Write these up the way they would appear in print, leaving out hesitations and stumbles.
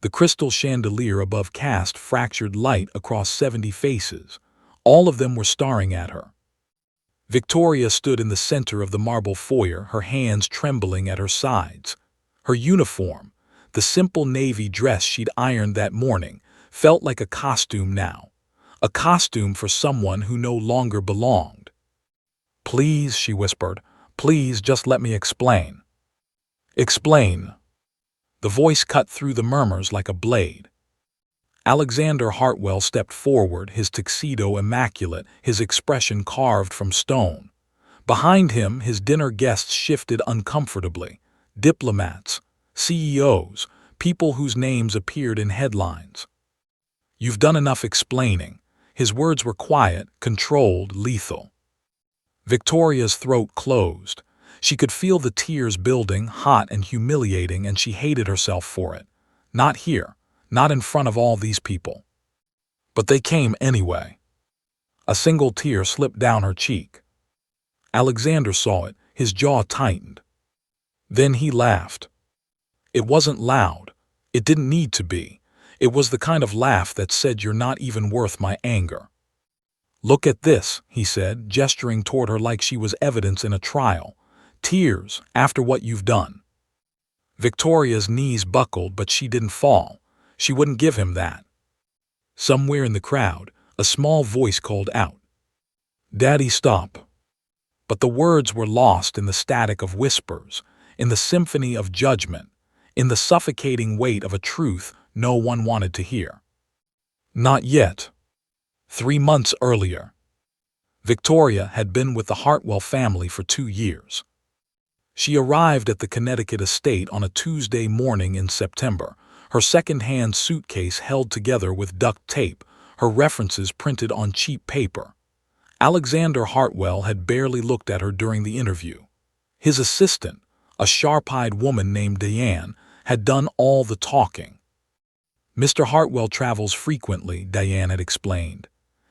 The crystal chandelier above cast fractured light across 70 faces. All of them were staring at her. Victoria stood in the center of the marble foyer, her hands trembling at her sides. Her uniform, the simple navy dress she'd ironed that morning, felt like a costume now. A costume for someone who no longer belonged. "Please," she whispered, "please just let me explain." "Explain." The voice cut through the murmurs like a blade. Alexander Hartwell stepped forward, his tuxedo immaculate, his expression carved from stone. Behind him, his dinner guests shifted uncomfortably. Diplomats, CEOs, people whose names appeared in headlines. "You've done enough explaining." His words were quiet, controlled, lethal. Victoria's throat closed. She could feel the tears building, hot and humiliating, and she hated herself for it. Not here, not in front of all these people. But they came anyway. A single tear slipped down her cheek. Alexander saw it, his jaw tightened. Then he laughed. It wasn't loud. It didn't need to be. It was the kind of laugh that said, "You're not even worth my anger." "Look at this," he said, gesturing toward her like she was evidence in a trial. "Tears, after what you've done." Victoria's knees buckled, but she didn't fall. She wouldn't give him that. Somewhere in the crowd, a small voice called out, "Daddy, stop." But the words were lost in the static of whispers, in the symphony of judgment, in the suffocating weight of a truth no one wanted to hear. Not yet. 3 months earlier, Victoria had been with the Hartwell family for 2 years. She arrived at the Connecticut estate on a Tuesday morning in September, her second-hand suitcase held together with duct tape, her references printed on cheap paper. Alexander Hartwell had barely looked at her during the interview. His assistant, a sharp-eyed woman named Diane, had done all the talking. "Mr. Hartwell travels frequently," Diane had explained.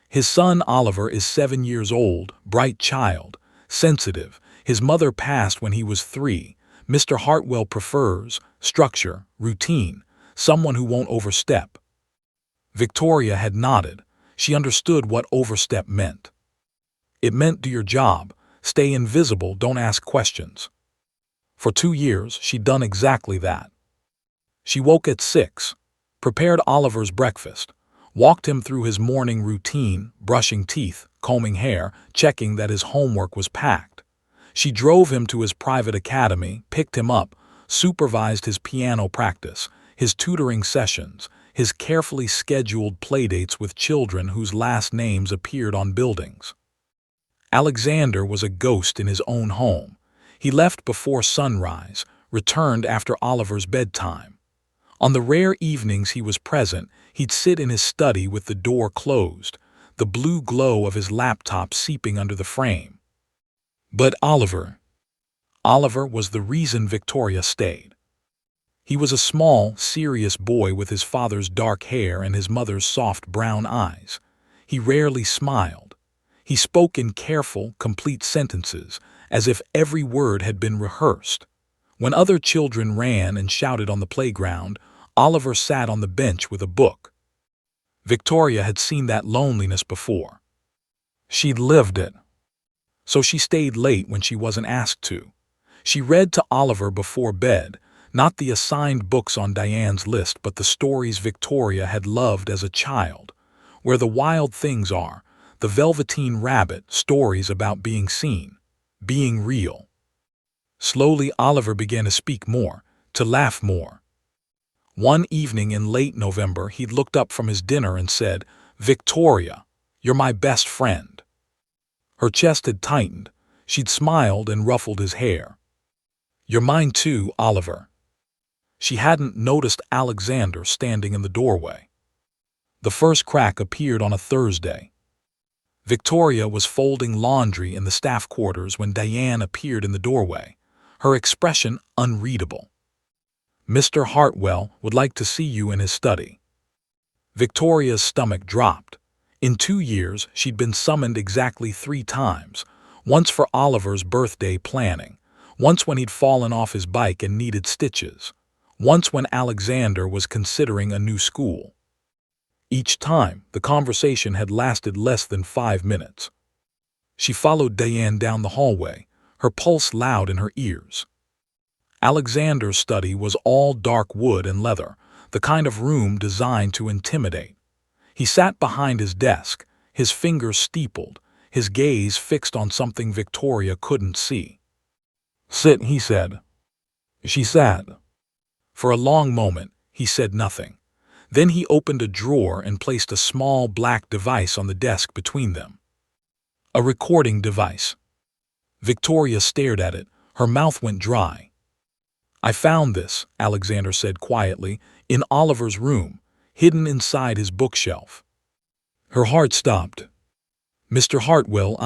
"His son Oliver is 7 years old, bright child, sensitive. His mother passed when he was 3. Mr. Hartwell prefers structure, routine, someone who won't overstep." Victoria had nodded. She understood what overstep meant. It meant do your job, stay invisible, don't ask questions. For 2 years, she'd done exactly that. She woke at 6, prepared Oliver's breakfast, walked him through his morning routine, brushing teeth, combing hair, checking that his homework was packed. She drove him to his private academy, picked him up, supervised his piano practice, his tutoring sessions, his carefully scheduled playdates with children whose last names appeared on buildings. Alexander was a ghost in his own home. He left before sunrise, returned after Oliver's bedtime. On the rare evenings he was present, he'd sit in his study with the door closed, the blue glow of his laptop seeping under the frame. But Oliver was the reason Victoria stayed. He was a small, serious boy with his father's dark hair and his mother's soft brown eyes. He rarely smiled. He spoke in careful, complete sentences, as if every word had been rehearsed. When other children ran and shouted on the playground, Oliver sat on the bench with a book. Victoria had seen that loneliness before. She'd lived it. So she stayed late when she wasn't asked to. She read to Oliver before bed, not the assigned books on Diane's list, but the stories Victoria had loved as a child. Where the wild things are, the Velveteen Rabbit, stories about being seen, being real. Slowly Oliver began to speak more, to laugh more. One evening in late November, he'd looked up from his dinner and said, "Victoria, you're my best friend." Her chest had tightened. She'd smiled and ruffled his hair. "You're mine too, Oliver." She hadn't noticed Alexander standing in the doorway. The first crack appeared on a Thursday. Victoria was folding laundry in the staff quarters when Diane appeared in the doorway, her expression unreadable. "Mr. Hartwell would like to see you in his study." Victoria's stomach dropped. In 2 years, she'd been summoned exactly 3 times, once for Oliver's birthday planning, once when he'd fallen off his bike and needed stitches, once when Alexander was considering a new school. Each time, the conversation had lasted less than 5 minutes. She followed Diane down the hallway, her pulse loud in her ears. Alexander's study was all dark wood and leather, the kind of room designed to intimidate. He sat behind his desk, his fingers steepled, his gaze fixed on something Victoria couldn't see. "Sit," he said. She sat. For a long moment, he said nothing. Then he opened a drawer and placed a small black device on the desk between them. A recording device. Victoria stared at it. Her mouth went dry. "I found this," Alexander said quietly, "in Oliver's room, hidden inside his bookshelf." Her heart stopped. "Mr. Hartwell,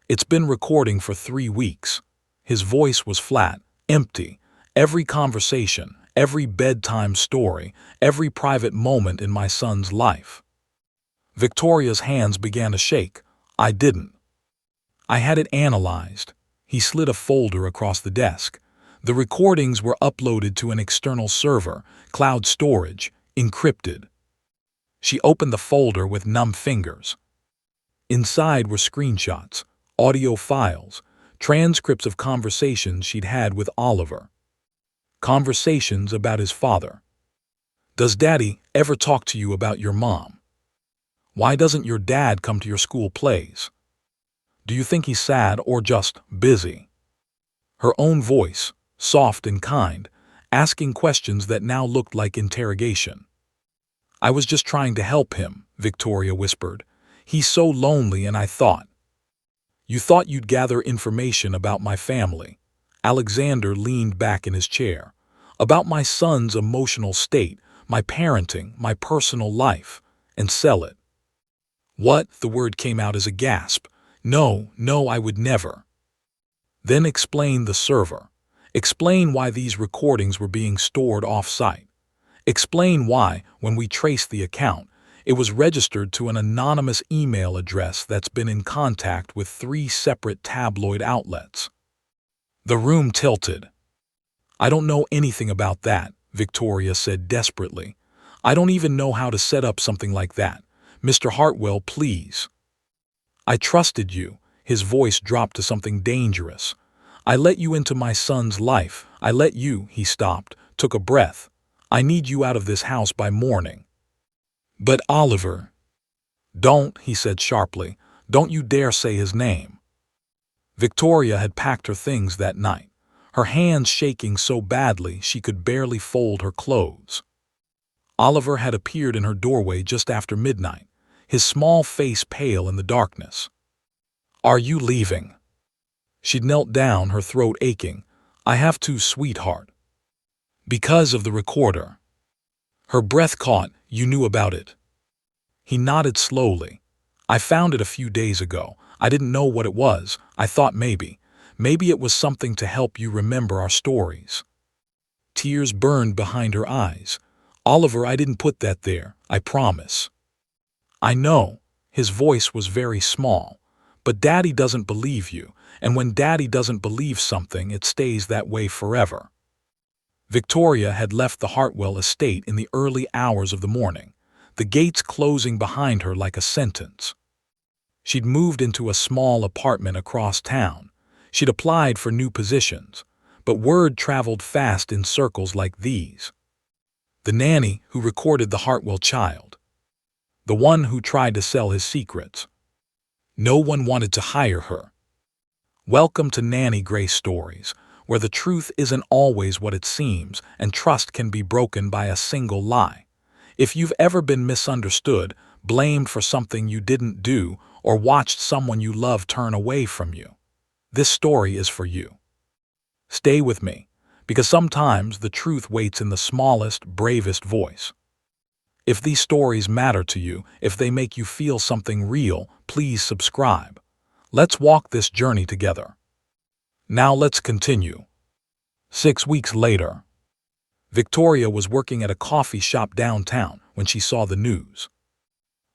It's been recording for 3 weeks." His voice was flat, empty. "Every conversation, every bedtime story, every private moment in my son's life." Victoria's hands began to shake. "I didn't. I had it analyzed." He slid a folder across the desk. "The recordings were uploaded to an external server, cloud storage, encrypted." She opened the folder with numb fingers. Inside were screenshots, audio files, transcripts of conversations she'd had with Oliver. Conversations about his father. "Does Daddy ever talk to you about your mom? Why doesn't your dad come to your school plays? Do you think he's sad or just busy?" Her own voice, soft and kind, asking questions that now looked like interrogation. "I was just trying to help him," Victoria whispered. "He's so lonely, and I thought." "You thought you'd gather information about my family." Alexander leaned back in his chair. "About my son's emotional state, my parenting, my personal life, and sell it." "What?" The word came out as a gasp. "No, I would never." "Then explain the server. Explain why these recordings were being stored off-site. Explain why, when we traced the account, it was registered to an anonymous email address that's been in contact with 3 separate tabloid outlets." The room tilted. "I don't know anything about that," Victoria said desperately. "I don't even know how to set up something like that. Mr. Hartwell, please." "I trusted you." His voice dropped to something dangerous. "I let you into my son's life. I let you." He stopped, took a breath. "I need you out of this house by morning." "But Oliver." "Don't," he said sharply. "Don't you dare say his name." Victoria had packed her things that night, her hands shaking so badly she could barely fold her clothes. Oliver had appeared in her doorway just after midnight, his small face pale in the darkness. "Are you leaving?" She'd knelt down, her throat aching. "I have to, sweetheart." "Because of the recorder." Her breath caught. "You knew about it." He nodded slowly. "I found it a few days ago. I didn't know what it was. I thought maybe it was something to help you remember our stories." Tears burned behind her eyes. "Oliver, I didn't put that there, I promise." "I know." His voice was very small. "But Daddy doesn't believe you, and when Daddy doesn't believe something, it stays that way forever." Victoria had left the Hartwell estate in the early hours of the morning, the gates closing behind her like a sentence. She'd moved into a small apartment across town. She'd applied for new positions, but word traveled fast in circles like these. The nanny who recorded the Hartwell child. The one who tried to sell his secrets. No one wanted to hire her. Welcome to Nanny Grace Stories, where the truth isn't always what it seems and trust can be broken by a single lie. If you've ever been misunderstood, blamed for something you didn't do, or watched someone you love turn away from you, this story is for you. Stay with me, because sometimes the truth waits in the smallest, bravest voice. If these stories matter to you, if they make you feel something real, please subscribe. Let's walk this journey together. Now let's continue. 6 weeks later. Victoria was working at a coffee shop downtown when she saw the news.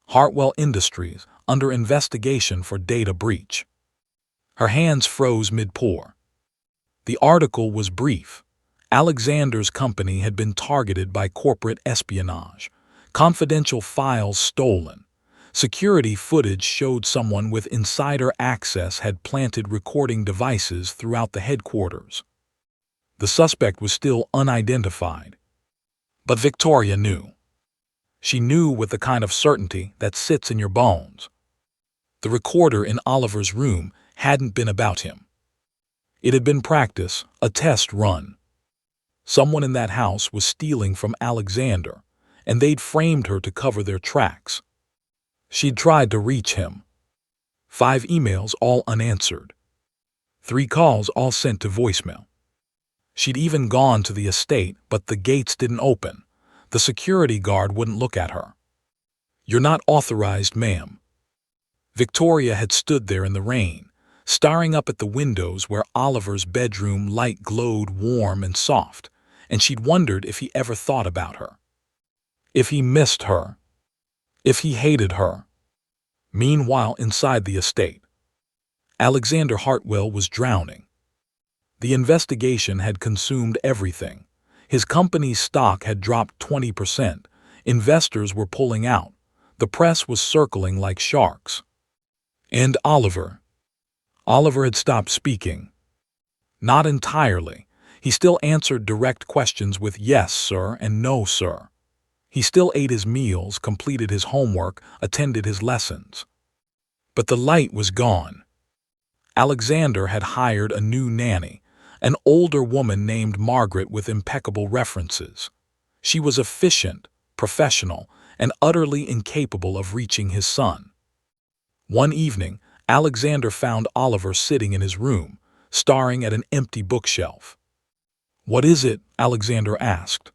Hartwell Industries under investigation for data breach. Her hands froze mid-pour. The article was brief. Alexander's company had been targeted by corporate espionage, confidential files stolen. Security footage showed someone with insider access had planted recording devices throughout the headquarters. The suspect was still unidentified. But Victoria knew. She knew with the kind of certainty that sits in your bones. The recorder in Oliver's room hadn't been about him. It had been practice, a test run. Someone in that house was stealing from Alexander, and they'd framed her to cover their tracks. She'd tried to reach him. 5 emails, all unanswered. 3 calls, all sent to voicemail. She'd even gone to the estate, but the gates didn't open. The security guard wouldn't look at her. "You're not authorized, ma'am." Victoria had stood there in the rain, staring up at the windows where Oliver's bedroom light glowed warm and soft, and she'd wondered if he ever thought about her. If he missed her. If he hated her. Meanwhile, inside the estate, Alexander Hartwell was drowning. The investigation had consumed everything. His company's stock had dropped 20%. Investors were pulling out. The press was circling like sharks. And Oliver. Oliver had stopped speaking. Not entirely. He still answered direct questions with "yes, sir," and "no, sir." He still ate his meals, completed his homework, attended his lessons. But the light was gone. Alexander had hired a new nanny, an older woman named Margaret with impeccable references. She was efficient, professional, and utterly incapable of reaching his son. One evening, Alexander found Oliver sitting in his room, staring at an empty bookshelf. "What is it?" Alexander asked.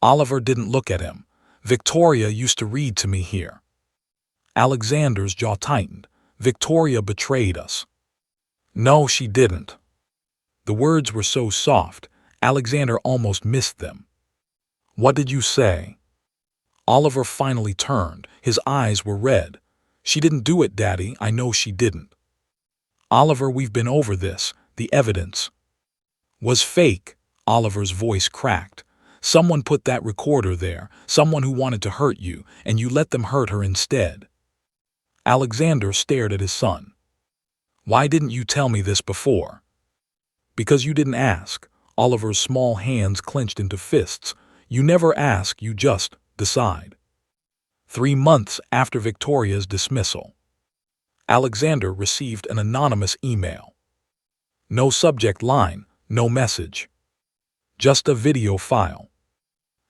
Oliver didn't look at him. "Victoria used to read to me here." Alexander's jaw tightened. "Victoria betrayed us." "No, she didn't." The words were so soft, Alexander almost missed them. "What did you say?" Oliver finally turned. His eyes were red. "She didn't do it, Daddy. I know she didn't." "Oliver, we've been over this. The evidence was fake." Oliver's voice cracked. "Someone put that recorder there, someone who wanted to hurt you, and you let them hurt her instead." Alexander stared at his son. "Why didn't you tell me this before?" "Because you didn't ask." Oliver's small hands clenched into fists. "You never ask, you just decide." 3 months after Victoria's dismissal, Alexander received an anonymous email. No subject line, no message. Just a video file.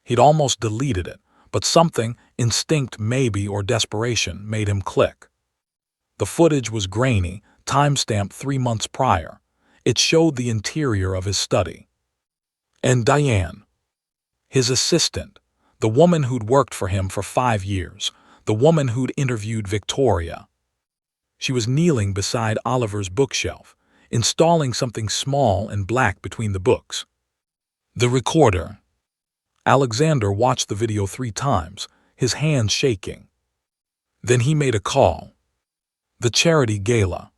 He'd almost deleted it, but something, instinct maybe or desperation, made him click. The footage was grainy, timestamped 3 months prior. It showed the interior of his study. And Diane, his assistant, the woman who'd worked for him for 5 years, the woman who'd interviewed Victoria. She was kneeling beside Oliver's bookshelf, installing something small and black between the books. The recorder. Alexander watched the video 3 times, his hands shaking. Then he made a call. The charity gala.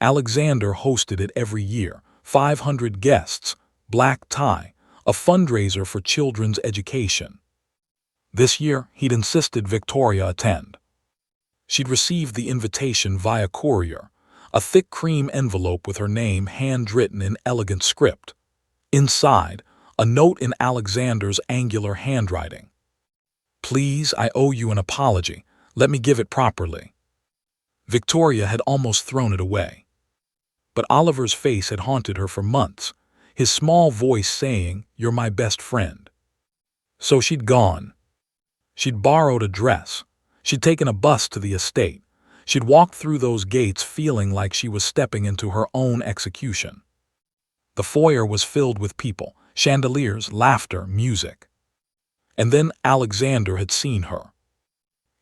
Alexander hosted it every year, 500 guests, black tie, a fundraiser for children's education. This year, he'd insisted Victoria attend. She'd received the invitation via courier, a thick cream envelope with her name handwritten in elegant script. Inside, a note in Alexander's angular handwriting. "Please, I owe you an apology. Let me give it properly." Victoria had almost thrown it away. But Oliver's face had haunted her for months, his small voice saying, "You're my best friend." So she'd gone. She'd borrowed a dress. She'd taken a bus to the estate. She'd walked through those gates feeling like she was stepping into her own execution. The foyer was filled with people, chandeliers, laughter, music. And then Alexander had seen her.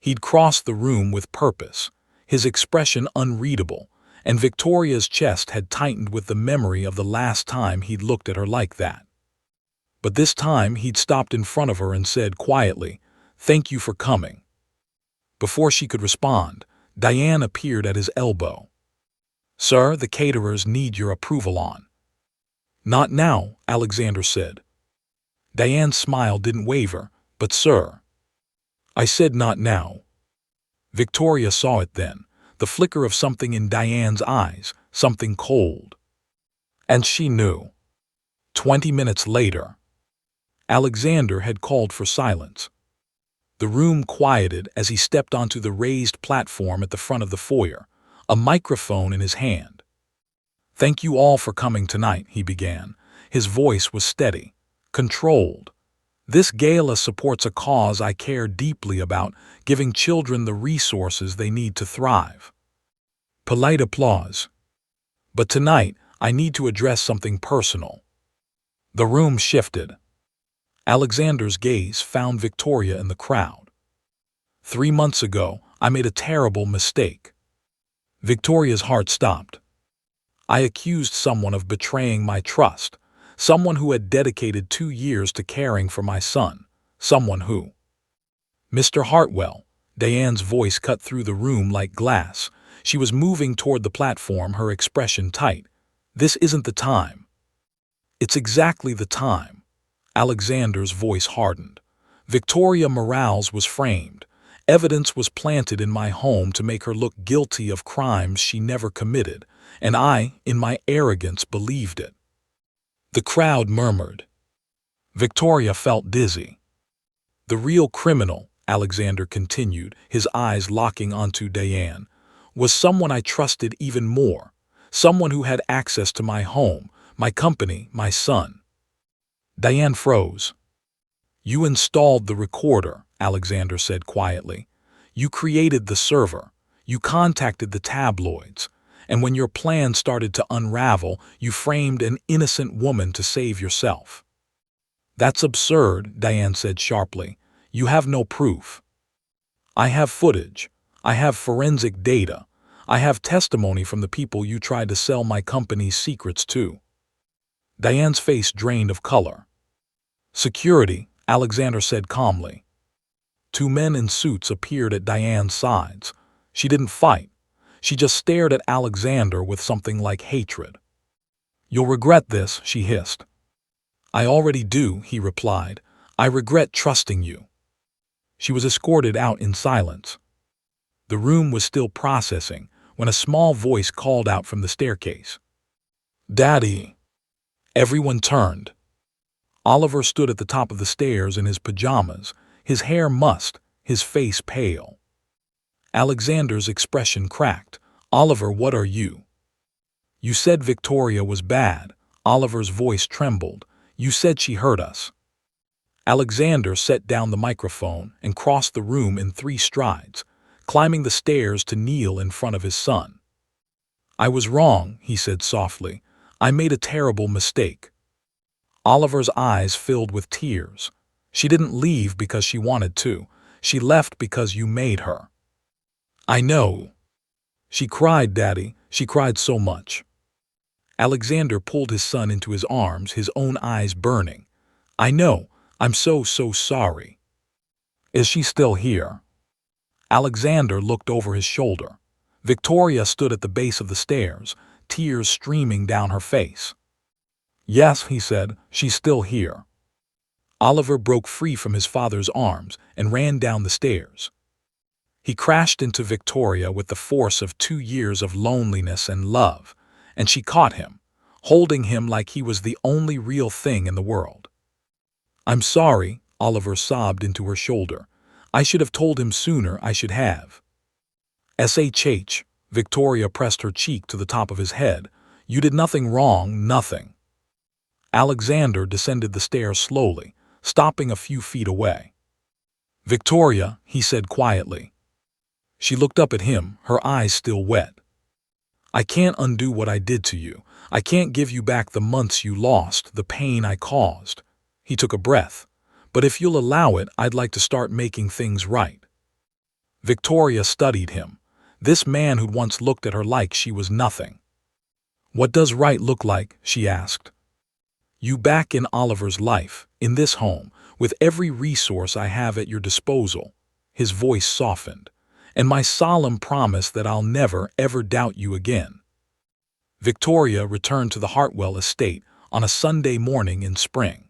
He'd crossed the room with purpose, his expression unreadable, and Victoria's chest had tightened with the memory of the last time he'd looked at her like that. But this time he'd stopped in front of her and said quietly, "Thank you for coming." Before she could respond, Diane appeared at his elbow. "Sir, the caterers need your approval on." Not now, Alexander said. Diane's smile didn't waver. But sir, I said not now. Victoria saw it then, the flicker of something in Diane's eyes, something cold. And she knew. 20 minutes later, Alexander had called for silence. The room quieted as he stepped onto the raised platform at the front of the foyer, a microphone in his hand. Thank you all for coming tonight, he began. His voice was steady, controlled. This gala supports a cause I care deeply about, giving children the resources they need to thrive. Polite applause. But tonight, I need to address something personal. The room shifted. Alexander's gaze found Victoria in the crowd. 3 months ago, I made a terrible mistake. Victoria's heart stopped. I accused someone of betraying my trust, someone who had dedicated 2 years to caring for my son, someone who... Mr. Hartwell, Diane's voice cut through the room like glass. She was moving toward the platform, her expression tight. This isn't the time. It's exactly the time. Alexander's voice hardened. Victoria Morales was framed. Evidence was planted in my home to make her look guilty of crimes she never committed, and I, in my arrogance, believed it. The crowd murmured. Victoria felt dizzy. The real criminal, Alexander continued, his eyes locking onto Diane, was someone I trusted even more, someone who had access to my home, my company, my son. Diane froze. You installed the recorder, Alexander said quietly. You created the server. You contacted the tabloids. And when your plan started to unravel, you framed an innocent woman to save yourself. That's absurd, Diane said sharply. You have no proof. I have footage. I have forensic data. I have testimony from the people you tried to sell my company's secrets to. Diane's face drained of color. Security, Alexander said calmly. 2 men in suits appeared at Diane's sides. She didn't fight. She just stared at Alexander with something like hatred. You'll regret this, she hissed. I already do, he replied. I regret trusting you. She was escorted out in silence. The room was still processing when a small voice called out from the staircase. Daddy! Everyone turned. Oliver stood at the top of the stairs in his pajamas, his hair mussed, his face pale. Alexander's expression cracked. Oliver, what are you? You said Victoria was bad. Oliver's voice trembled. You said she hurt us. Alexander set down the microphone and crossed the room in 3 strides, climbing the stairs to kneel in front of his son. I was wrong, he said softly. I made a terrible mistake. Oliver's eyes filled with tears. She didn't leave because she wanted to. She left because you made her. I know. She cried, Daddy. She cried so much. Alexander pulled his son into his arms, his own eyes burning. I know. I'm so sorry. Is she still here? Alexander looked over his shoulder. Victoria stood at the base of the stairs, tears streaming down her face. Yes, he said, she's still here. Oliver broke free from his father's arms and ran down the stairs. He crashed into Victoria with the force of 2 years of loneliness and love, and she caught him, holding him like he was the only real thing in the world. I'm sorry, Oliver sobbed into her shoulder. I should have told him sooner, I should have. SHH, Victoria pressed her cheek to the top of his head. You did nothing wrong, nothing. Alexander descended the stairs slowly, stopping a few feet away. Victoria, he said quietly. She looked up at him, her eyes still wet. I can't undo what I did to you. I can't give you back the months you lost, the pain I caused. He took a breath. But if you'll allow it, I'd like to start making things right. Victoria studied him, this man who'd once looked at her like she was nothing. What does right look like? She asked. You back in Oliver's life, in this home, with every resource I have at your disposal. His voice softened. And my solemn promise that I'll never, ever doubt you again. Victoria returned to the Hartwell estate, on a Sunday morning in spring.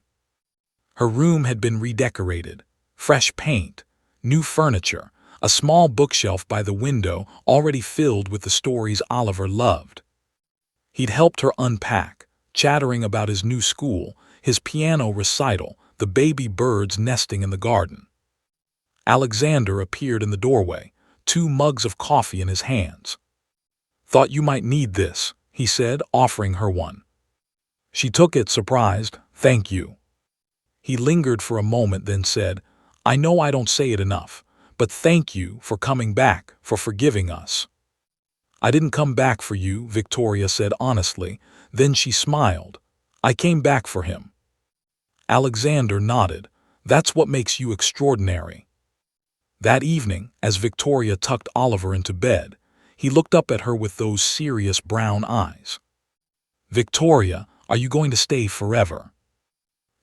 Her room had been redecorated, fresh paint, new furniture, a small bookshelf by the window already filled with the stories Oliver loved. He'd helped her unpack, chattering about his new school, his piano recital, the baby birds nesting in the garden. Alexander appeared in the doorway, 2 mugs of coffee in his hands. "Thought you might need this," he said, offering her one. She took it, surprised. "Thank you." He lingered for a moment, then said, "I know I don't say it enough, but thank you for coming back, for forgiving us." "I didn't come back for you," Victoria said honestly. Then she smiled. "I came back for him." Alexander nodded. "That's what makes you extraordinary." That evening, as Victoria tucked Oliver into bed, he looked up at her with those serious brown eyes. "Victoria, are you going to stay forever?"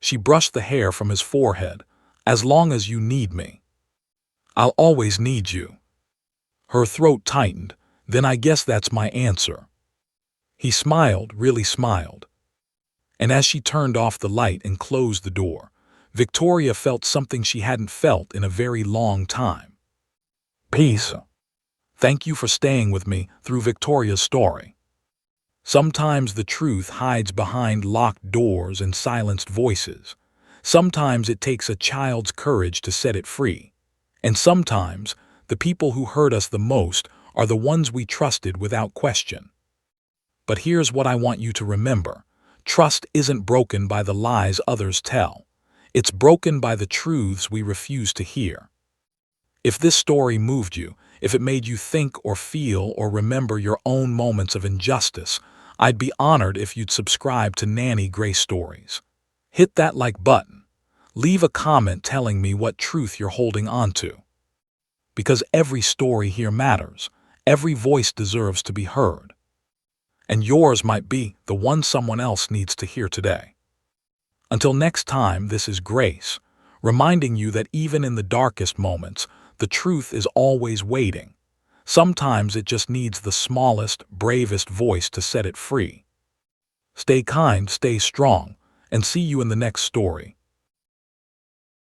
She brushed the hair from his forehead. "As long as you need me." "I'll always need you." Her throat tightened. "Then I guess that's my answer." He smiled, really smiled. And as she turned off the light and closed the door, Victoria felt something she hadn't felt in a very long time. Peace. Thank you for staying with me through Victoria's story. Sometimes the truth hides behind locked doors and silenced voices. Sometimes it takes a child's courage to set it free. And sometimes the people who hurt us the most are the ones we trusted without question. But here's what I want you to remember. Trust isn't broken by the lies others tell. It's broken by the truths we refuse to hear. If this story moved you, if it made you think or feel or remember your own moments of injustice, I'd be honored if you'd subscribe to Nanny Grace Stories. Hit that like button. Leave a comment telling me what truth you're holding on to. Because every story here matters. Every voice deserves to be heard. And yours might be the one someone else needs to hear today. Until next time, this is Grace, reminding you that even in the darkest moments, the truth is always waiting. Sometimes it just needs the smallest, bravest voice to set it free. Stay kind, stay strong, and see you in the next story.